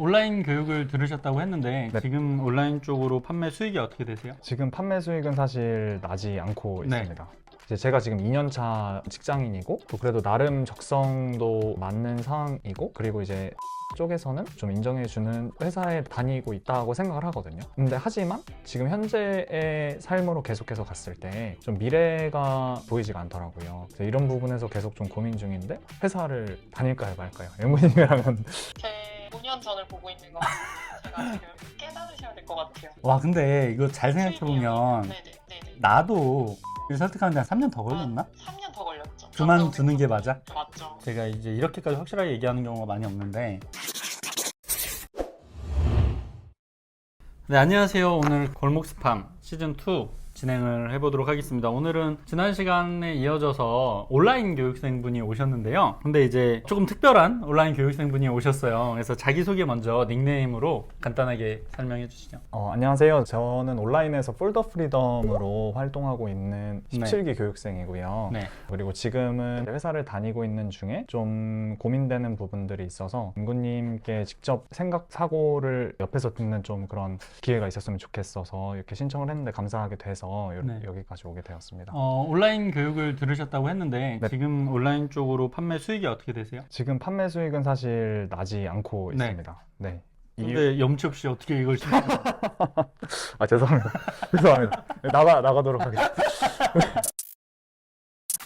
온라인 교육을 들으셨다고 했는데 네. 지금 온라인 쪽으로 판매 수익이 어떻게 되세요? 지금 판매 수익은 사실 나지 않고 네. 있습니다. 이제 제가 지금 2년차 직장인이고 또 그래도 나름 적성도 맞는 상황이고 그리고 이제 쪽에서는 좀 인정해주는 회사에 다니고 있다고 생각을 하거든요. 근데 하지만 지금 현재의 삶으로 계속해서 갔을 때 좀 미래가 보이지가 않더라고요. 그래서 이런 부분에서 계속 좀 고민 중인데 회사를 다닐까요 말까요? 엠무님이라면 제 5년 전을 보고 있는 것 같아요. 제가 지금 깨달으셔야 될 것 같아요. 와 근데 이거 잘 생각해보면 네네. 나도 설득하는데 한 3년 더 걸렸나? 3년 더 걸렸죠. 그만두는 게 맞아? 맞죠. 제가 이제 이렇게까지 확실하게 얘기하는 경우가 많이 없는데 네, 안녕하세요. 오늘 골목 스팜 시즌2 진행을 해보도록 하겠습니다. 오늘은 지난 시간에 이어져서 온라인 교육생분이 오셨는데요. 근데 이제 조금 특별한 온라인 교육생분이 오셨어요. 그래서 자기소개 먼저 닉네임으로 간단하게 설명해 주시죠. 안녕하세요. 저는 온라인에서 폴더 프리덤으로 활동하고 있는 17기 교육생이고요. 네. 그리고 지금은 회사를 다니고 있는 중에 좀 고민되는 부분들이 있어서 인구님께 직접 생각, 사고를 옆에서 듣는 좀 그런 기회가 있었으면 좋겠어서 이렇게 신청을 했는데 감사하게 돼서 네. 여기까지 오게 되었습니다. 온라인 교육을 들으셨다고 했는데 네. 지금 온라인 쪽으로 판매 수익이 어떻게 되세요? 지금 판매 수익은 사실 나지 않고 네. 있습니다. 네. 근데 염치 없이 어떻게 이걸 신청해요? 죄송합니다. 죄송합니다. 나가도록 하겠습니다.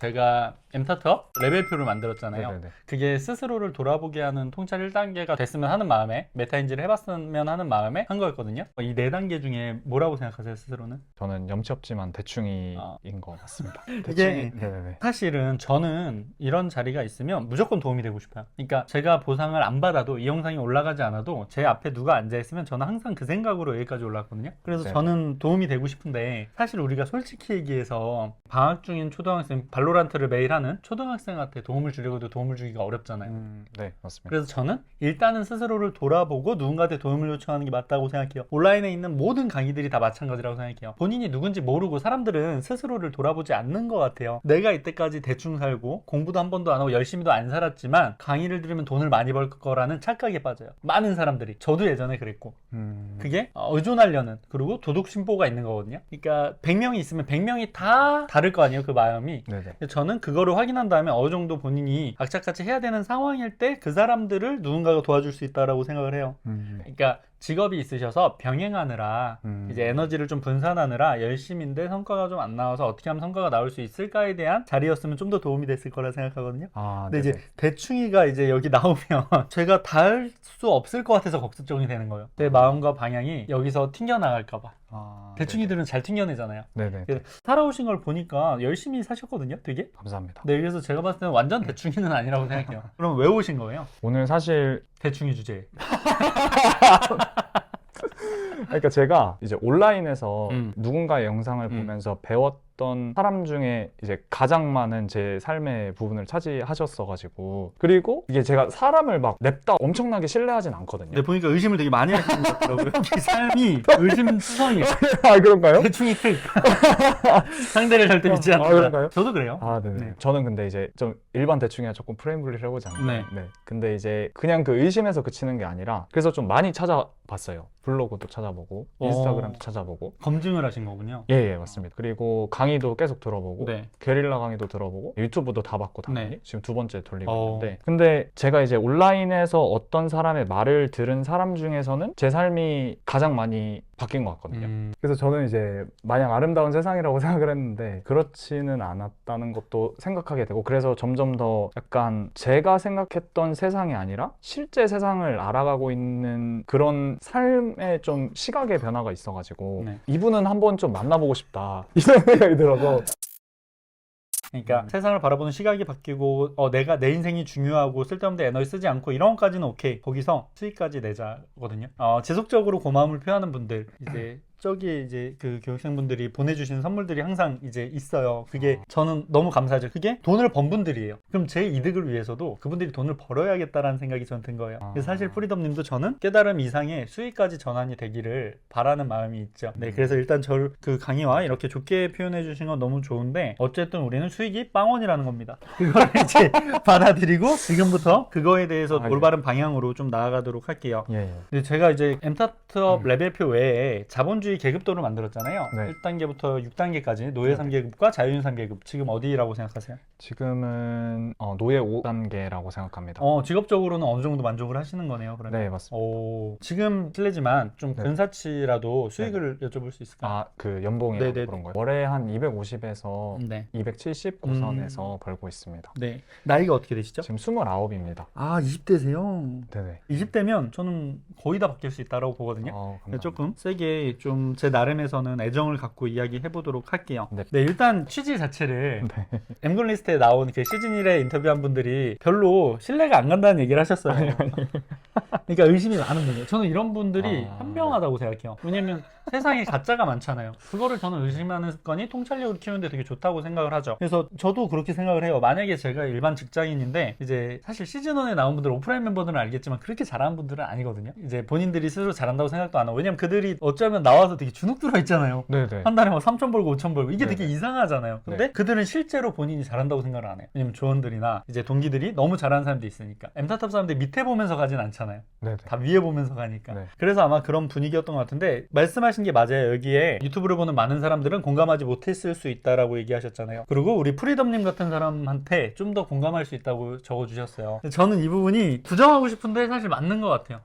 제가 엠타트업 레벨표를 만들었잖아요. 네네네. 그게 스스로를 돌아보게 하는 통찰 1단계가 됐으면 하는 마음에 메타인지를 해봤으면 하는 마음에 한 거였거든요. 이 4단계 중에 뭐라고 생각하세요, 스스로는? 저는 염치 없지만 대충이인 것 같습니다. 이게 네네네. 사실은 저는 이런 자리가 있으면 무조건 도움이 되고 싶어요. 그러니까 제가 보상을 안 받아도 이 영상이 올라가지 않아도 제 앞에 누가 앉아있으면 저는 항상 그 생각으로 여기까지 올라왔거든요. 그래서 네. 저는 도움이 되고 싶은데 사실 우리가 솔직히 얘기해서 방학 중인 초등학생, 발로란트를 매일 하는 초등학생한테 도움을 주려고도 도움을 주기가 어렵잖아요. 네, 맞습니다. 그래서 저는 일단은 스스로를 돌아보고 누군가한테 도움을 요청하는 게 맞다고 생각해요. 온라인에 있는 모든 강의들이 다 마찬가지라고 생각해요. 본인이 누군지 모르고 사람들은 스스로를 돌아보지 않는 것 같아요. 내가 이때까지 대충 살고 공부도 한 번도 안 하고 열심히도 안 살았지만 강의를 들으면 돈을 많이 벌 거라는 착각에 빠져요. 많은 사람들이. 저도 예전에 그랬고. 그게 의존하려는 그리고 도덕심보가 있는 거거든요. 그러니까 100명이 있으면 100명이 다 다를 거 아니에요, 그 마음이. 네네. 저는 그거를 확인한 다음에 어느 정도 본인이 악착같이 해야 되는 상황일 때 그 사람들을 누군가가 도와줄 수 있다라고 생각을 해요. 그러니까 직업이 있으셔서 병행하느라 이제 에너지를 좀 분산하느라 열심인데 성과가 좀 안 나와서 어떻게 하면 성과가 나올 수 있을까에 대한 자리였으면 좀 더 도움이 됐을 거라 생각하거든요. 근데 네네. 이제 대충이가 이제 여기 나오면 제가 다 할 수 없을 것 같아서 걱정이 되는 거예요. 내 마음과 방향이 여기서 튕겨나갈까 봐. 대충이들은 잘 튕겨내잖아요. 네네. 살아오신 걸 보니까 열심히 사셨거든요, 되게. 감사합니다. 네, 그래서 제가 봤을 때는 완전 대충이는 아니라고 생각해요. 그럼 왜 오신 거예요? 오늘 사실 대충이 주제에. 그러니까 제가 이제 온라인에서 음. 누군가의 영상을 보면서 배웠던 사람 중에 이제 가장 많은 제 삶의 부분을 차지하셨어가지고 그리고 이게 제가 사람을 막 냅다 엄청나게 신뢰하진 않거든요. 네, 보니까 의심을 되게 많이 하시는 것 같더라고요. 이 삶이 의심투성이에요. 그런가요? 대충이 특. 상대를 절대 믿지 않는다. 그런가요? 저도 그래요. 네네. 네. 저는 근데 이제 좀 일반 대충이랑 조금 프레임 분리를 해보자면 네. 근데 이제 그냥 그 의심에서 그치는 게 아니라 그래서 좀 많이 찾아봤어요. 블로그도 찾아보고 인스타그램도 찾아보고 검증을 하신 거군요. 예, 맞습니다. 그리고 강의도 계속 들어보고 네. 게릴라 강의도 들어보고 유튜브도 다 봤고 당연히 네. 지금 2번째 돌리고 있는데 근데 제가 이제 온라인에서 어떤 사람의 말을 들은 사람 중에서는 제 삶이 가장 많이 바뀐 것 같거든요. 그래서 저는 이제 마냥 아름다운 세상이라고 생각을 했는데 그렇지는 않았다는 것도 생각하게 되고 그래서 점점 더 약간 제가 생각했던 세상이 아니라 실제 세상을 알아가고 있는 그런 삶의 좀 시각의 변화가 있어가지고 네. 이분은 한번 좀 만나보고 싶다 이런 생각이 들어서 그러니까 세상을 바라보는 시각이 바뀌고 내가 내 인생이 중요하고 쓸데없는 에너지 쓰지 않고 이런 것까지는 오케이. 거기서 수익까지 내자거든요. 지속적으로 고마움을 표하는 분들 이제 저기 이제 그 교육생분들이 보내주신 선물들이 항상 이제 있어요. 그게 저는 너무 감사하죠. 그게 돈을 번 분들이에요. 그럼 제 이득을 위해서도 그분들이 돈을 벌어야겠다라는 생각이 저는 든 거예요. 그래서 사실 프리덤님도 저는 깨달음 이상의 수익까지 전환이 되기를 바라는 마음이 있죠. 네, 그래서 일단 저를 그 강의와 이렇게 좋게 표현해 주신 건 너무 좋은데 어쨌든 우리는 수익이 빵원이라는 겁니다. 그걸 이제 받아들이고 지금부터 그거에 대해서 예. 올바른 방향으로 좀 나아가도록 할게요. 예, 예. 근데 제가 이제 엠타트업 레벨표 외에 자본주의 계급도를 만들었잖아요. 네. 1단계부터 6단계까지 노예 3계급과 자유인 3계급. 지금 어디라고 생각하세요? 지금은 노예 5단계라고 생각합니다. 직업적으로는 어느 정도 만족을 하시는 거네요. 그러면. 네, 맞습니다. 지금 실례지만 좀 네. 근사치라도 수익을 여쭤볼 수 있을까요? 그 연봉이랑 네네. 그런 거예요. 월에 한 250에서 네. 270 고선에서 벌고 있습니다. 네. 나이가 어떻게 되시죠? 지금 29입니다. 아, 20대세요. 네네. 20대면 저는 거의 다 바뀔 수 있다고 보거든요. 감사합니다. 조금 세게 좀 제 나름에서는 애정을 갖고 이야기해 보도록 할게요. 네. 네, 일단 취지 자체를 네. 엠글리스트에 나온 그 시즌 1에 인터뷰한 분들이 별로 신뢰가 안 간다는 얘기를 하셨어요. 그러니까 의심이 많은 분이에요. 저는 이런 분들이 현명하다고 생각해요. 왜냐면 세상에 가짜가 많잖아요. 그거를 저는 의심하는 습관이 통찰력을 키우는데 되게 좋다고 생각을 하죠. 그래서 저도 그렇게 생각을 해요. 만약에 제가 일반 직장인인데 이제 사실 시즌 1에 나온 분들 오프라인 멤버들은 알겠지만 그렇게 잘하는 분들은 아니거든요. 이제 본인들이 스스로 잘한다고 생각도 안 하고 왜냐면 그들이 어쩌면 나와서 되게 주눅 들어 있잖아요. 네네. 한 달에 뭐 3천 벌고 5천 벌고 이게 되게 네네. 이상하잖아요. 근데 네. 그들은 실제로 본인이 잘한다고 생각을 안 해요. 왜냐면 조원들이나 이제 동기들이 너무 잘하는 사람들이 있으니까. 엠타탑 사람들이 밑에 보면서 가진 않잖아요. 네네. 다 위에 보면서 가니까. 네. 그래서 아마 그런 분위기였던 것 같은데 말씀하신 게 맞아요. 여기에 유튜브를 보는 많은 사람들은 공감하지 못했을 수 있다라고 얘기하셨잖아요. 그리고 우리 프리덤님 같은 사람한테 좀 더 공감할 수 있다고 적어주셨어요. 저는 이 부분이 부정하고 싶은데 사실 맞는 것 같아요.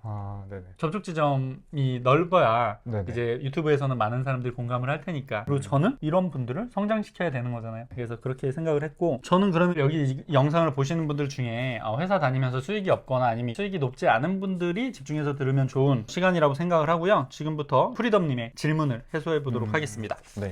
네네. 접촉 지점이 넓어야 네네. 이제 유튜브에서는 많은 사람들이 공감을 할 테니까. 그리고 저는 이런 분들을 성장시켜야 되는 거잖아요. 그래서 그렇게 생각을 했고 저는 그러면 여기 이 영상을 보시는 분들 중에 회사 다니면서 수익이 없거나 아니면 수익이 높지 않은 분들이 집중해서 들으면 좋은 시간이라고 생각을 하고요. 지금부터 프리덤님의 질문을 해소해 보도록 하겠습니다. 네.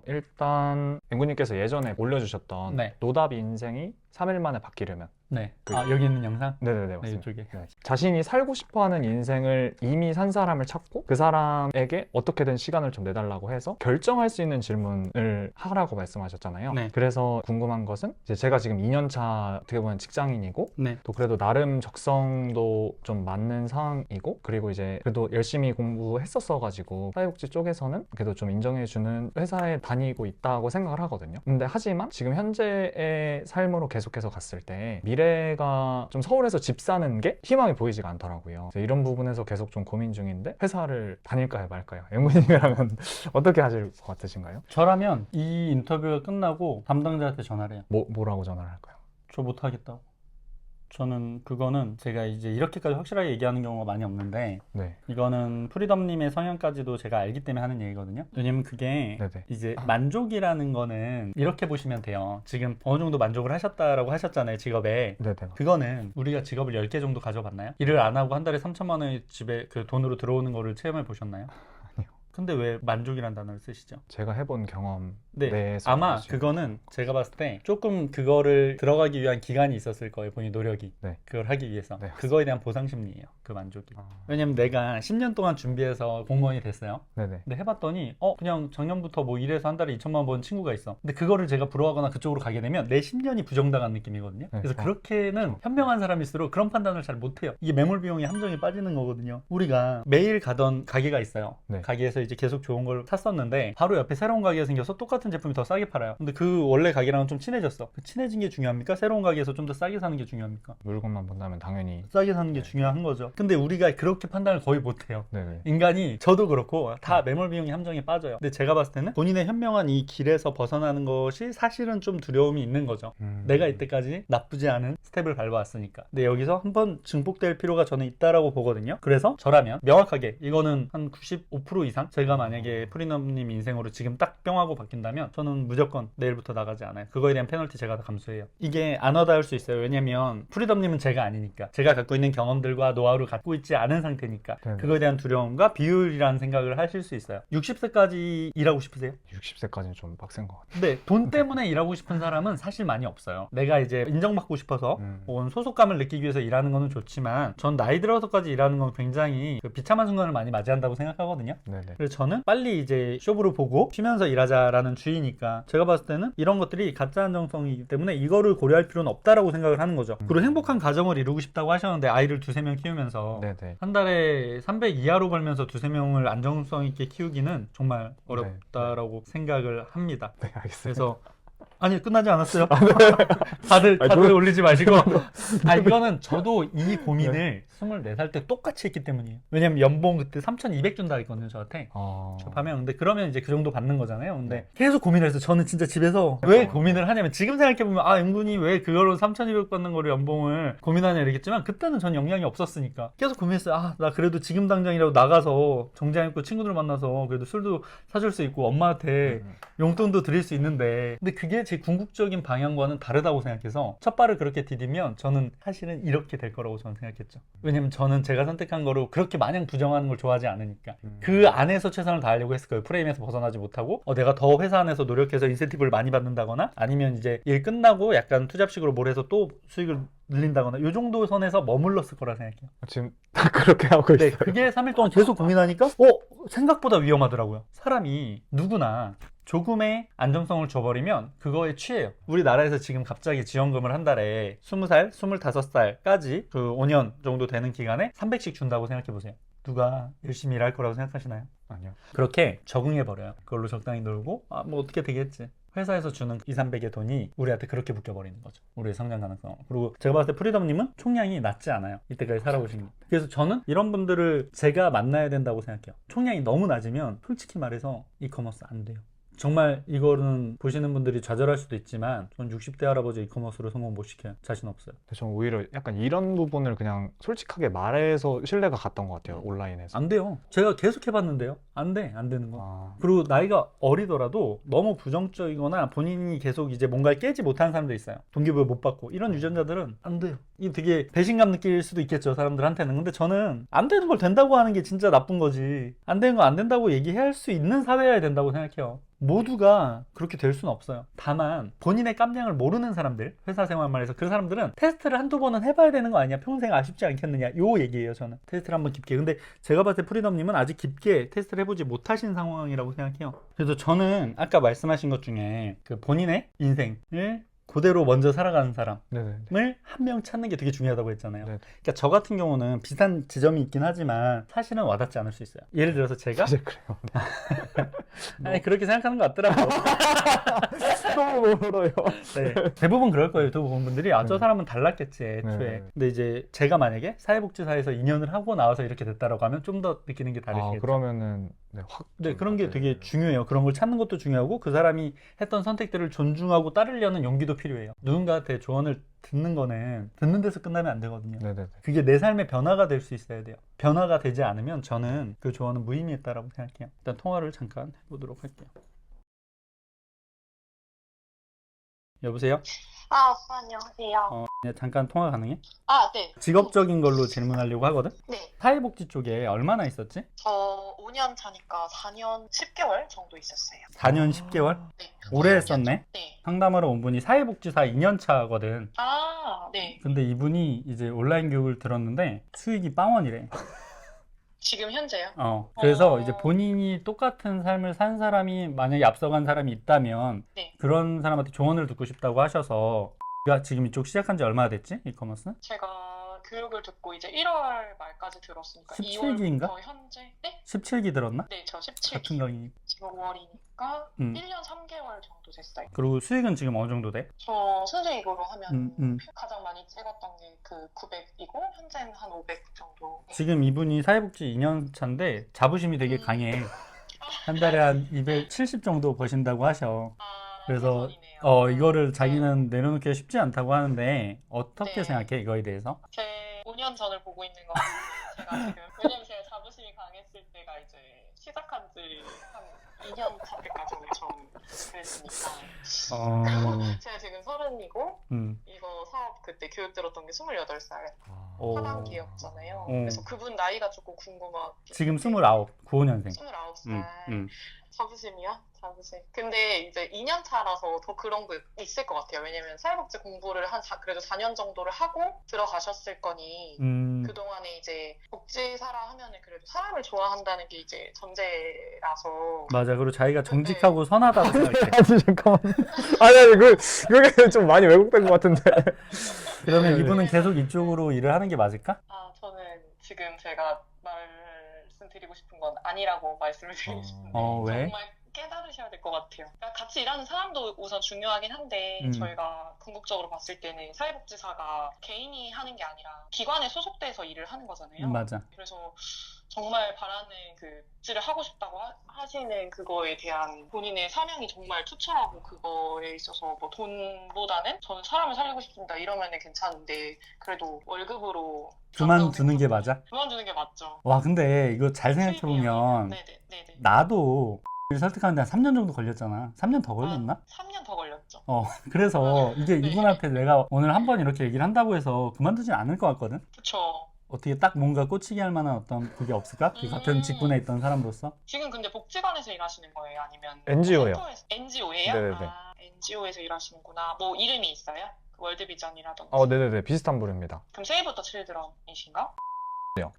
일단 앵구님께서 예전에 올려주셨던 네. 노답 인생이 3일 만에 바뀌려면 네. 여기 있는 영상? 네네네 네, 맞습니다. 이쪽에. 네. 자신이 살고 싶어하는 인생을 이미 산 사람을 찾고 그 사람에게 어떻게든 시간을 좀 내달라고 해서 결정할 수 있는 질문을 하라고 말씀하셨잖아요. 네. 그래서 궁금한 것은 이제 제가 지금 2년차 어떻게 보면 직장인이고 네. 또 그래도 나름 적성도 좀 맞는 상황이고 그리고 이제 그래도 열심히 공부했었어 가지고 사회복지 쪽에서는 그래도 좀 인정해주는 회사에 다니고 있다고 생각을 하거든요. 근데 하지만 지금 현재의 삶으로 계속해서 갔을 때 미래가 좀 서울에서 집 사는 게 희망이 보이지가 않더라고요. 이런 부분에서 계속 좀 고민 중인데 회사를 다닐까요 말까요? 앵구님이라면 어떻게 하실 것 같으신가요? 저라면 이 인터뷰가 끝나고 담당자한테 전화를 해요. 뭐라고 전화를 할까요? 저 못하겠다고. 저는 그거는 제가 이제 이렇게까지 확실하게 얘기하는 경우가 많이 없는데 네. 이거는 프리덤님의 성향까지도 제가 알기 때문에 하는 얘기거든요. 왜냐면 그게 네네. 이제 만족이라는 거는 이렇게 보시면 돼요. 지금 어느 정도 만족을 하셨다라고 하셨잖아요, 직업에. 네네. 그거는 우리가 직업을 10개 정도 가져봤나요? 일을 안 하고 한 달에 3천만 원이 집에 그 돈으로 들어오는 거를 체험해 보셨나요? 아니요. 근데 왜 만족이라는 단어를 쓰시죠? 제가 해본 경험 네, 내에서 아마 알수 그거는 제가 봤을 때 조금 그거를 들어가기 위한 기간이 있었을 거예요. 본인 노력이. 네. 그걸 하기 위해서. 네, 그거에 대한 보상 심리예요. 그 만족이. 아, 왜냐면 내가 10년 동안 준비해서 공무원이 됐어요. 네네. 근데 해봤더니 그냥 작년부터 뭐 일해서 한 달에 2천만 원 번 친구가 있어. 근데 그거를 제가 부러워하거나 그쪽으로 가게 되면 내 10년이 부정당한 느낌이거든요. 네. 그래서 그렇게는 현명한 사람일수록 그런 판단을 잘 못해요. 이게 매몰 비용이 함정에 빠지는 거거든요. 우리가 매일 가던 가게가 있어요. 네. 가게에서 이제 계속 좋은 걸 샀었는데 바로 옆에 새로운 가게가 생겨서 똑같은 제품이 더 싸게 팔아요. 근데 그 원래 가게랑은 좀 친해졌어. 그 친해진 게 중요합니까? 새로운 가게에서 좀 더 싸게 사는 게 중요합니까? 물건만 본다면 당연히 싸게 사는 게 중요한 거죠. 근데 우리가 그렇게 판단을 거의 못해요. 네네. 인간이 저도 그렇고 다 매몰 비용이 함정에 빠져요. 근데 제가 봤을 때는 본인의 현명한 이 길에서 벗어나는 것이 사실은 좀 두려움이 있는 거죠. 내가 이때까지 나쁘지 않은 스텝을 밟아왔으니까. 근데 여기서 한번 증폭될 필요가 저는 있다라고 보거든요. 그래서 저라면 명확하게 이거는 한 95% 이상 제가 만약에 프리넘님 인생으로 지금 딱 뿅하고 바뀐다면 나간다면 저는 무조건 내일부터 나가지 않아요. 그거에 대한 페널티 제가 다 감수해요. 이게 안 와닿을 수 있어요. 왜냐면 프리덤님은 제가 아니니까, 제가 갖고 있는 경험들과 노하우를 갖고 있지 않은 상태니까 네네. 그거에 대한 두려움과 비율이라는 생각을 하실 수 있어요. 60세까지 일하고 싶으세요? 60세까지는 좀 빡센 것 같아요. 근데 돈 때문에 일하고 싶은 사람은 사실 많이 없어요. 내가 이제 인정받고 싶어서 음. 혹은 소속감을 느끼기 위해서 일하는 거는 좋지만 전 나이 들어서까지 일하는 건 굉장히 그 비참한 순간을 많이 맞이한다고 생각하거든요. 네네. 그래서 저는 빨리 이제 쇼부를 보고 쉬면서 일하자라는 주의니까 제가 봤을 때는 이런 것들이 가짜 안정성이기 때문에 이거를 고려할 필요는 없다라고 생각을 하는 거죠. 그리고 행복한 가정을 이루고 싶다고 하셨는데 아이를 두세 명 키우면서 네네. 한 달에 300 이하로 벌면서 두세 명을 안정성 있게 키우기는 정말 어렵다라고 생각을 합니다. 네, 알겠습니다. 그래서 아니 끝나지 않았어요. 다들 올리지 마시고. 이거는 저도 이 고민을 24살 때 똑같이 했기 때문이에요. 왜냐면 연봉 그때 3,200 준다 했거든요, 저한테. 접하면. 근데 그러면 이제 그 정도 받는 거잖아요. 근데 계속 고민을 해서 저는 진짜 집에서 왜 고민을 하냐면, 지금 생각해보면 은근히 왜 그거로 3,200 받는 거를 연봉을 고민하냐 이러겠지만, 그때는 전 영향이 없었으니까 계속 고민했어요. 나 그래도 지금 당장이라도 나가서 정장 입고 친구들 만나서 그래도 술도 사줄 수 있고 엄마한테 용돈도 드릴 수 있는데, 근데 그게 제 궁극적인 방향과는 다르다고 생각해서 첫 발을 그렇게 디디면 저는 사실은 이렇게 될 거라고 저는 생각했죠. 왜냐면 저는 제가 선택한 거로 그렇게 마냥 부정하는 걸 좋아하지 않으니까. 그 안에서 최선을 다하려고 했을 거예요. 프레임에서 벗어나지 못하고 내가 더 회사 안에서 노력해서 인센티브를 많이 받는다거나, 아니면 이제 일 끝나고 약간 투잡식으로 뭘 해서 또 수익을 늘린다거나, 요 정도 선에서 머물렀을 거라 생각해요. 지금 다 그렇게 하고 있어요. 그게 3일 동안 계속 고민하니까 생각보다 위험하더라고요. 사람이 누구나 조금의 안정성을 줘버리면 그거에 취해요. 우리나라에서 지금 갑자기 지원금을 한 달에 20살, 25살까지 그 5년 정도 되는 기간에 300씩 준다고 생각해보세요. 누가 열심히 일할 거라고 생각하시나요? 아니요. 그렇게 적응해버려요. 그걸로 적당히 놀고 뭐 어떻게 되겠지. 회사에서 주는 200~300의 돈이 우리한테 그렇게 묶여버리는 거죠. 우리의 성장 가능성. 그리고 제가 봤을 때 프리덤님은 총량이 낮지 않아요. 이때까지 살아보신 분. 그래서 저는 이런 분들을 제가 만나야 된다고 생각해요. 총량이 너무 낮으면 솔직히 말해서 이커머스 안 돼요. 정말 이거는 보시는 분들이 좌절할 수도 있지만 전 60대 할아버지 이커머스로 성공 못 시켜요. 자신 없어요. 저는 오히려 약간 이런 부분을 그냥 솔직하게 말해서 신뢰가 갔던 것 같아요. 온라인에서. 안 돼요. 제가 계속 해봤는데요. 안 되는 거. 아, 그리고 나이가 어리더라도 너무 부정적이거나 본인이 계속 이제 뭔가를 깨지 못하는 사람들 있어요. 동기부여 못 받고 이런 유전자들은 안 돼요. 이 되게 배신감 느낄 수도 있겠죠, 사람들한테는. 근데 저는 안 되는 걸 된다고 하는 게 진짜 나쁜 거지. 안 되는 거 안 된다고 얘기할 수 있는 사회여야 된다고 생각해요. 모두가 그렇게 될 수는 없어요. 다만 본인의 깜냥을 모르는 사람들, 회사 생활만 해서 그 사람들은 테스트를 한두 번은 해봐야 되는 거 아니야? 평생 아쉽지 않겠느냐? 요 얘기예요, 저는. 테스트를 한번 깊게. 근데 제가 봤을 때 프리덤님은 아직 깊게 테스트를 해보지 못하신 상황이라고 생각해요. 그래서 저는 아까 말씀하신 것 중에 그 본인의 인생을 그대로 먼저 살아가는 사람을 네네. 한 명 찾는 게 되게 중요하다고 했잖아요. 네. 그러니까 저 같은 경우는 비슷한 지점이 있긴 하지만 사실은 와닿지 않을 수 있어요. 예를 들어서 제가 사실 그래요. 아니 그렇게 생각하는 것 같더라고요. 너무 멀어요. 네. 대부분 그럴 거예요. 대부분 분들이 저 사람은 달랐겠지 애초에. 네. 근데 이제 제가 만약에 사회복지사에서 2년을 하고 나와서 이렇게 됐다라고 하면 좀 더 느끼는 게 다르시겠죠. 그러면은 확. 네, 그런 게 되게 중요해요. 그런 걸 찾는 것도 중요하고 그 사람이 했던 선택들을 존중하고 따르려는 용기도 필요해요. 누군가한테 조언을 듣는 거는 듣는 데서 끝나면 안 되거든요. 네네. 그게 내 삶의 변화가 될 수 있어야 돼요. 변화가 되지 않으면 저는 그 조언은 무의미했다라고 생각해요. 일단 통화를 잠깐 해보도록 할게요. 여보세요? 오빠 안녕하세요. 네, 잠깐 통화 가능해? 네. 직업적인 걸로 질문하려고 하거든? 네. 사회복지 쪽에 얼마나 있었지? 저 5년 차니까 4년 10개월 정도 있었어요. 4년 10개월? 네. 오래 했었네? 네. 상담하러 온 분이 사회복지사 2년 차거든. 네. 근데 이분이 이제 온라인 교육을 들었는데 수익이 빵원이래. 지금 현재요? 그래서 이제 본인이 똑같은 삶을 산 사람이 만약에 앞서간 사람이 있다면 네. 그런 사람한테 조언을 듣고 싶다고 하셔서 우리가 지금 이쪽 시작한 지 얼마나 됐지? 이커머스? 제가 교육을 듣고 이제 1월 말까지 들었으니까 17기 인가? 2월부터 현재 17기 들었나? 네, 저 17기. 같은 강의. 지금 5월이니까 1년 3개월 정도 됐어요. 그리고 수익은 지금 어느 정도 돼? 저 순수익으로 하면 음. 가장 많이 찍었던 게 그 900이고 현재는 한 500 정도. 지금 이분이 사회복지 2년 차인데 자부심이 되게 강해. 한 달에 한 270 정도 버신다고 하셔. 그래서 회선이네요. 이거를 자기는 내려놓기가 쉽지 않다고 하는데 어떻게 네. 생각해 이거에 대해서? 제 5년 전을 보고 있는 것 같아요. 제가 지금 왜냐면 제가 자부심이 강했을 때가 이제 시작한 지 한 2년 차 때까지 처음 그랬으니까. 제가 지금 30이고 이거 사업 그때 교육 들었던 게 28살 오. 하반기였잖아요. 그래서 그분 나이가 조금 궁금하고. 지금 29, 95년생. 29살. 자부심이야? 자부심. 근데 이제 2년 차라서 더 그런 거 있을 것 같아요. 왜냐면 사회복지 공부를 그래도 4년 정도를 하고 들어가셨을 거니 그동안에 이제 복지사라 하면은 그래도 사람을 좋아한다는 게 이제 전제라서. 맞아. 그리고 자기가 정직하고 선하다고 생각해. 아니 잠깐만. 아니 그게 좀 많이 왜곡된 것 같은데. 그러면 이분은 계속 이쪽으로 일을 하는 게 맞을까? 저는 지금 제가 말씀드리고 싶은 건 아니라고 말씀을 드리고 싶은데 왜? 정말 깨달으셔야 될 것 같아요. 그러니까 같이 일하는 사람도 우선 중요하긴 한데 저희가 궁극적으로 봤을 때는 사회복지사가 개인이 하는 게 아니라 기관에 소속돼서 일을 하는 거잖아요. 맞아. 그래서 정말 바라는 그 복지를 하고 싶다고 하시는 그거에 대한 본인의 사명이 정말 투철하고 그거에 있어서 뭐 돈보다는 저는 사람을 살리고 싶습니다 이러면은 괜찮은데 그래도 월급으로 그만두는 게 맞아? 그만두는 게 맞죠. 와, 근데 이거 잘 생각해보면 네네. 나도 설득하는데 한 3년 정도 걸렸잖아. 3년 더 걸렸나? 3년 더 걸렸죠. 그래서 이게 네. 이분한테 내가 오늘 한 번 이렇게 얘기를 한다고 해서 그만두진 않을 것 같거든? 그쵸. 어떻게 딱 뭔가 꽂히게 할 만한 어떤 그게 없을까? 그 같은 직군에 있던 사람으로서? 지금 근데 복지관에서 일하시는 거예요? 아니면 NGO요. NGO예요? 네네네. NGO에서 일하시는구나. 뭐 이름이 있어요? 월드비전이라든지. 네네네. 비슷한 부류입니다. 그럼 세이브 더 칠드런이신가? 요.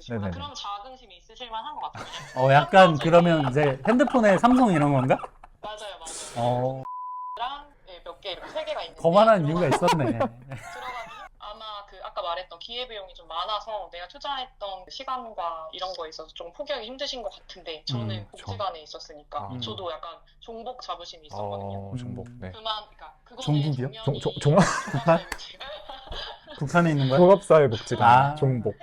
네네네. 그럼 자긍심이 있으실 만한 것 같아요. 약간 그러면 이제 핸드폰에 삼성 이런 건가? 맞아요. 랑 몇 개 이렇게 3개가 있는데 거만한 이유가 있었네. 들어가니 아마 아까 말했던 기회비용이 좀 많아서 내가 투자했던 시간과 이런 거에 있어서 좀 포기하기 힘드신 것 같은데 저는 복지관에 있었으니까 저도 약간 종복 자부심이 있었거든요. 종복. 네. 그러니까 그거는 종북이요? 종합 북한에 있는 거야? 종합사회복지관. 종복.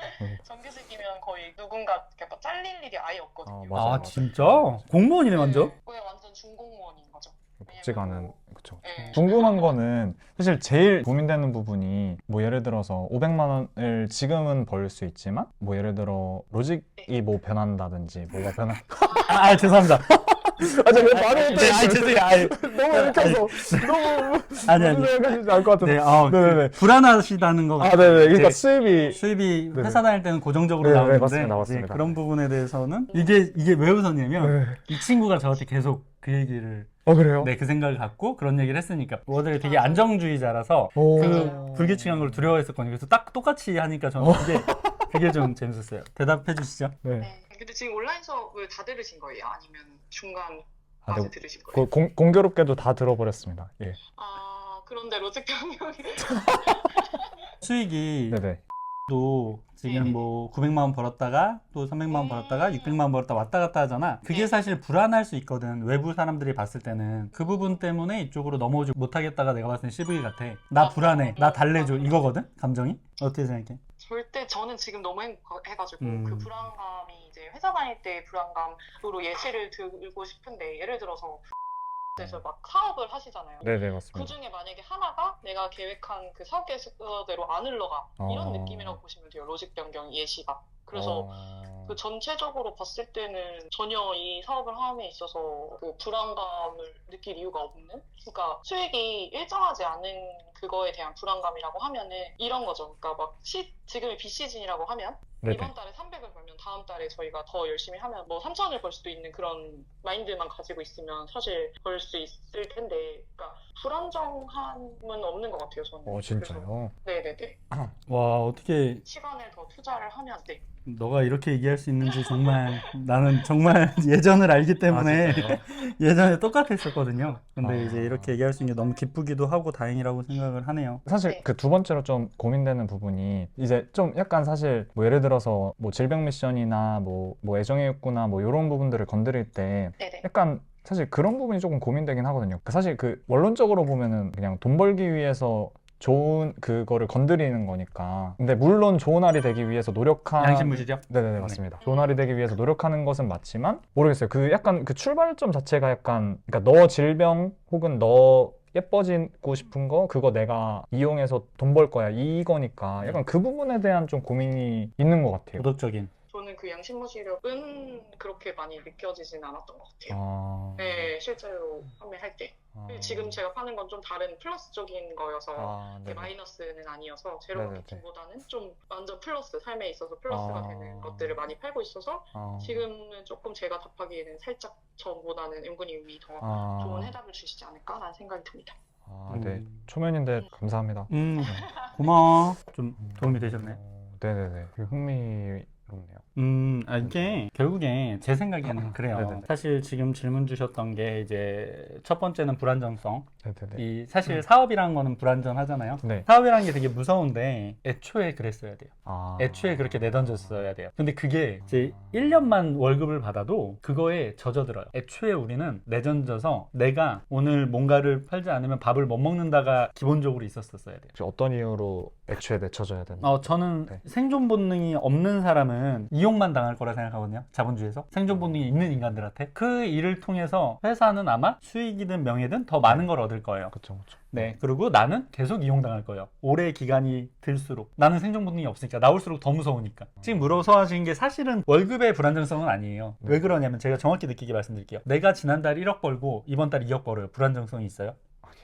정규직이면 거의 누군가 이렇게 잘릴 일이 아예 없거든요. 맞아요. 진짜? 공무원이네 완전? 네, 완전 준공무원인 거죠. 복지관은 그쵸. 네. 궁금한 거는 사실 제일 고민되는 부분이 뭐 예를 들어서 500만 원을 지금은 벌 수 있지만 뭐 예를 들어 로직이 뭐 변한다든지 뭐가 죄송합니다. 왜 말을 못해? 죄송해요. 너무 이렇게 해서 너무 아니. 무슨 생각하시지 않을 것 같은데. 네네네. 불안하시다는 거 같아요. 네네. 그러니까 수입이 회사 다닐 때는 고정적으로 네네, 나오는데 맞습니다. 이제 그런 부분에 대해서는 이게 왜 웃었냐면 이 친구가 저한테 계속 그 얘기를 그래요? 네, 그 생각을 갖고 그런 얘기를 했으니까 워들이 되게 안정주의자라서 그 불규칙한 걸 두려워했었거든요. 그래서 딱 똑같이 하니까 저는 그게 좀 재밌었어요. 대답해 주시죠. 네. 근데 지금 온라인 수업을 다 들으신 거예요? 아니면 중간까지 들으신 거예요? 공교롭게도 다 들어버렸습니다. 예. 그런데 로직 변경이 수익이 네네. 또 지금 뭐 900만 원 벌었다가 또 300만 원 벌었다가 600만 원 벌었다 왔다 갔다 하잖아. 그게 사실 불안할 수 있거든. 외부 사람들이 봤을 때는 그 부분 때문에 이쪽으로 넘어오지 못하겠다가 내가 봤을 땐 CV 같아. 나 불안해. 나 달래줘. 이거거든. 감정이. 어떻게 생각해? 절대 저는 지금 너무 행복해가지고 그 불안감이 이제 회사 다닐 때 불안감으로 예시를 들고 싶은데 예를 들어서 그래서 막 사업을 하시잖아요. 네네 맞습니다. 그 중에 만약에 하나가 내가 계획한 그 사업 계획대로 안 흘러가 이런 느낌이라고 보시면 돼요. 로직 변경 예시가. 그래서 그 전체적으로 봤을 때는 전혀 이 사업을 함에 있어서 그 불안감을 느낄 이유가 없는? 그러니까 수익이 일정하지 않은 그거에 대한 불안감이라고 하면은 이런 거죠. 그러니까 막 지금이 비시즌이라고 하면 이번 달에 300을 벌면 다음 달에 저희가 더 열심히 하면 뭐 3,000을 벌 수도 있는 그런 마인드만 가지고 있으면 사실 벌 수 있을 텐데 그러니까 불안정함은 없는 것 같아요 저는. 진짜요? 그래서, 네네네. 와, 어떻게 시간을 더 투자를 하면 네. 너가 이렇게 얘기할 수 있는지 정말 나는 정말 예전을 알기 때문에 예전에 똑같았었거든요. 근데 이제 이렇게 얘기할 수 있는 게 너무 기쁘기도 하고 다행이라고 생각을 하네요. 사실 그 두 번째로 좀 고민되는 부분이 이제 좀 약간 사실 뭐 예를 들어서 뭐 질병 미션이나 뭐 애정의 욕구나 뭐 이런 부분들을 건드릴 때 네네. 약간 사실 그런 부분이 조금 고민되긴 하거든요. 사실 그 원론적으로 보면은 그냥 돈 벌기 위해서 좋은 그거를 건드리는 거니까. 근데 물론 좋은 알이 되기 위해서 양심무시죠? 네네네 맞습니다. 좋은 알이 되기 위해서 노력하는 것은 맞지만 모르겠어요. 그 약간 그 출발점 자체가 약간 그러니까 너 질병 혹은 너 예뻐지고 싶은 거 그거 내가 이용해서 돈 벌 거야 이거니까 약간 그 부분에 대한 좀 고민이 있는 것 같아요. 도덕적인. 저는 그 양심무시력은 그렇게 많이 느껴지진 않았던 것 같아요. 네, 실제로 판매할 때. 지금 제가 파는 건 좀 다른 플러스적인 거여서 이게 마이너스는 아니어서 제로 마케팅보다는 좀 완전 플러스, 삶에 있어서 플러스가 되는 것들을 많이 팔고 있어서 지금은 조금 제가 답하기에는 살짝 전보다는 은근히 더 좋은 해답을 주시지 않을까라는 생각이 듭니다. 네. 초면인데 감사합니다. 고마워. 좀 도움이 되셨나요? 네네네. 흥미롭네요. 이게 결국에 제 생각에는 그래요. 네네네. 사실 지금 질문 주셨던 게 이제 첫 번째는 불안정성. 네네네. 이 사실 사업이라는 거는 불안정하잖아요. 네. 사업이라는 게 되게 무서운데 애초에 그랬어야 돼요. 아. 애초에 그렇게 내던졌어야 돼요. 근데 그게 이제 1년만 월급을 받아도 그거에 젖어들어요. 애초에 우리는 내던져서 내가 오늘 뭔가를 팔지 않으면 밥을 못 먹는다가 기본적으로 있었어야 돼요. 혹시 어떤 이유로 애초에 내쳐져야 되나? 저는 네. 생존 본능이 없는 사람은 이용만 당할 거라 생각하거든요. 자본주의에서. 생존 본능이 있는 인간들한테. 그 일을 통해서 회사는 아마 수익이든 명예든 더 많은 걸 얻을 거예요. 그쵸. 네. 그리고 나는 계속 이용당할 거예요. 오래 기간이 들수록. 나는 생존 본능이 없으니까. 나올수록 더 무서우니까. 지금 무서워하시는 게 사실은 월급의 불안정성은 아니에요. 네. 왜 그러냐면 제가 정확히 느끼게 말씀드릴게요. 내가 지난달 1억 벌고 이번 달 2억 벌어요. 불안정성이 있어요?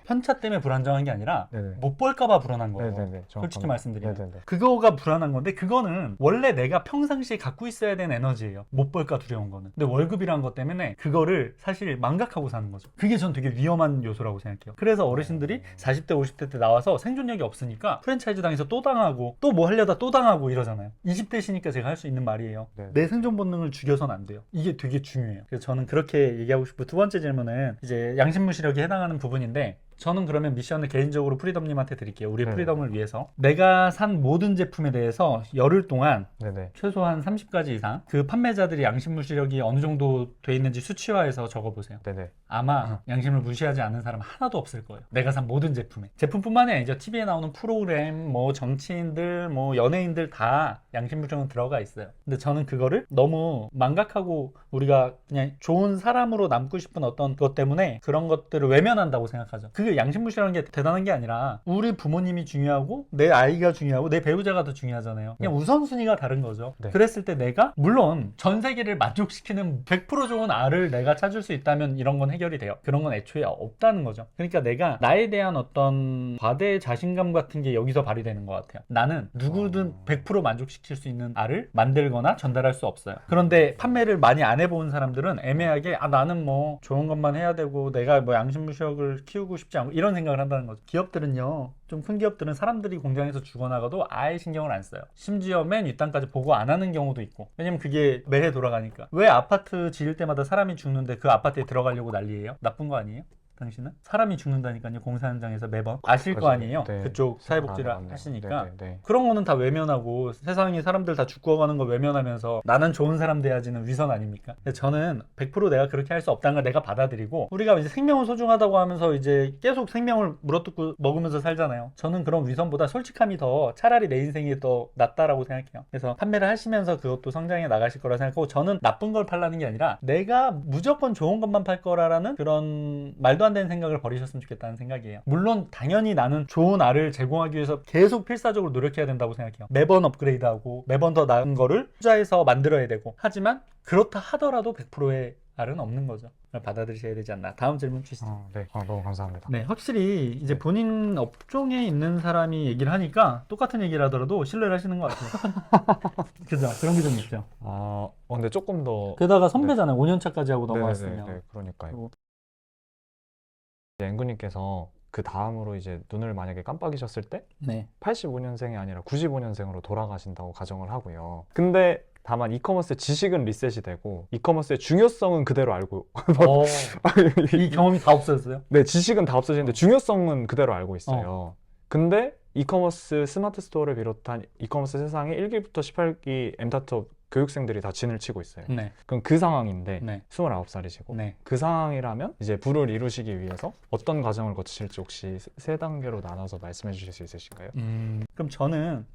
편차 때문에 불안정한 게 아니라 네네. 못 벌까봐 불안한 거예요. 네네네. 솔직히 말씀드리면. 네네네. 그거가 불안한 건데 그거는 원래 내가 평상시에 갖고 있어야 되는 에너지예요. 못 벌까 두려운 거는. 근데 월급이란 것 때문에 그거를 사실 망각하고 사는 거죠. 그게 전 되게 위험한 요소라고 생각해요. 그래서 어르신들이 40대 50대 때 나와서 생존력이 없으니까 프랜차이즈 당해서 또 당하고 또 뭐 하려다 또 당하고 이러잖아요. 20대시니까 제가 할 수 있는 말이에요. 네. 내 생존 본능을 죽여서는 안 돼요. 이게 되게 중요해요. 그래서 저는 그렇게 얘기하고 싶고, 두 번째 질문은 이제 양심무시력에 해당하는 부분인데, 저는 그러면 미션을 개인적으로 프리덤님한테 드릴게요. 우리 네. 프리덤을 위해서. 내가 산 모든 제품에 대해서 열흘 동안 네네. 최소한 30가지 이상 그 판매자들이 양심무시력이 어느 정도 돼 있는지 수치화해서 적어보세요. 네네. 아마 양심을 무시하지 않는 사람 하나도 없을 거예요. 내가 산 모든 제품에. 제품뿐만이 아니죠. TV에 나오는 프로그램, 뭐 정치인들, 뭐 연예인들 다 양심무시력은 들어가 있어요. 근데 저는 그거를 너무 망각하고 우리가 그냥 좋은 사람으로 남고 싶은 어떤 것 때문에 그런 것들을 외면한다고 생각하죠. 그게 양심무시라는 게 대단한 게 아니라 우리 부모님이 중요하고 내 아이가 중요하고 내 배우자가 더 중요하잖아요. 그냥 우선순위가 다른 거죠. 네. 그랬을 때 내가 물론 전 세계를 만족시키는 100% 좋은 알을 내가 찾을 수 있다면 이런 건 해결이 돼요. 그런 건 애초에 없다는 거죠. 그러니까 내가 나에 대한 어떤 과대 자신감 같은 게 여기서 발휘되는 것 같아요. 나는 누구든 100% 만족시킬 수 있는 알을 만들거나 전달할 수 없어요. 그런데 판매를 많이 안 해본 사람들은 애매하게 나는 뭐 좋은 것만 해야 되고 내가 뭐 양심무시력을 키우고 싶지 않고 이런 생각을 한다는 거죠. 기업들은요, 좀 큰 기업들은 사람들이 공장에서 죽어나가도 아예 신경을 안 써요. 심지어 맨 윗단까지 보고 안 하는 경우도 있고. 왜냐면 그게 매해 돌아가니까. 왜 아파트 지을 때마다 사람이 죽는데 그 아파트에 들어가려고 난리예요? 나쁜 거 아니에요? 당신은? 사람이 죽는다니까요. 공사 현장에서 매번. 아실 거 아니에요? 네. 그쪽 사회복지를 네. 하시니까. 네. 그런 거는 다 외면하고 세상에 사람들 다 죽고 가는 거 외면하면서 나는 좋은 사람 돼야지는 위선 아닙니까? 근데 저는 100% 내가 그렇게 할 수 없다는 걸 내가 받아들이고, 우리가 이제 생명은 소중하다고 하면서 이제 계속 생명을 물어뜯고 먹으면서 살잖아요. 저는 그런 위선보다 솔직함이 더 차라리 내 인생이 더 낫다라고 생각해요. 그래서 판매를 하시면서 그것도 성장해 나가실 거라 생각하고, 저는 나쁜 걸 팔라는 게 아니라 내가 무조건 좋은 것만 팔 거라는 그런 말도 안 되는 생각을 버리셨으면 좋겠다는 생각이에요. 물론 당연히 나는 좋은 알을 제공하기 위해서 계속 필사적으로 노력해야 된다고 생각해요. 매번 업그레이드하고 매번 더 나은 거를 투자해서 만들어야 되고, 하지만 그렇다 하더라도 100%의 알은 없는 거죠. 그걸 받아들이셔야 되지 않나. 다음 질문 주시죠. 네. 너무 감사합니다. 네, 확실히 이제 본인 업종에 있는 사람이 얘기를 하니까 똑같은 얘기를 하더라도 신뢰를 하시는 것 같아요. 그죠? 그런 게 좀 있죠. 근데 조금 더 게다가 선배잖아요. 5년 차까지 하고 넘어왔으면. 네, 그러니까요. 그리고 앵구님께서 그 다음으로 이제 눈을 만약에 깜빡이셨을 때 네. 85년생이 아니라 95년생으로 돌아가신다고 가정을 하고요. 근데 다만 이커머스의 지식은 리셋이 되고 이커머스의 중요성은 그대로 알고 이 경험이 다 없어졌어요? 네, 지식은 다 없어지는데 중요성은 그대로 알고 있어요. 근데 이커머스 스마트 스토어를 비롯한 이커머스 세상에 1기부터 18기 엠타터 교육생들이 다 진을 치고 있어요. 네. 그럼 그 상황인데 네. 29살이시고 네. 그 상황이라면 이제 부를 이루시기 위해서 어떤 과정을 거치실지 혹시 세 단계로 나눠서 말씀해 주실 수 있으실까요? 그럼 저는